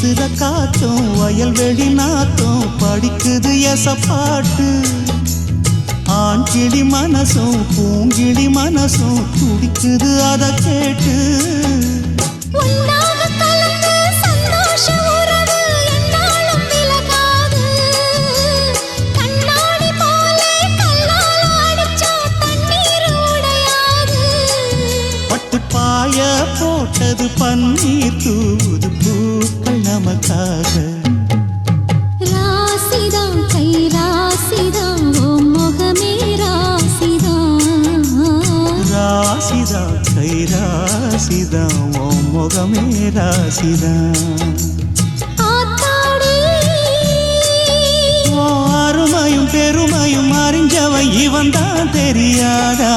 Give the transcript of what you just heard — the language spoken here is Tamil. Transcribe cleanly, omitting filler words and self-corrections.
வீசுற காத்தும் வயல்வெளி நாத்தும் படிக்குது எசப்பாட்டு ஆண் கிளி மனசும் பூங்கிளி மனசும் துடிக்குது அத கேட்டு பட்டுப்பாய போட்டது பன்னீர் தூது பூக்கள் நமக்காக ராசிதான் கை ராசிதான் ஓ முகமே ராசிதான் ராசிதான் கை ராசிதான் ஓ முகமே ராசிதான் அருமையும் பெருமையும் அறிஞ்சவன் இவன் தான் தெரியாதா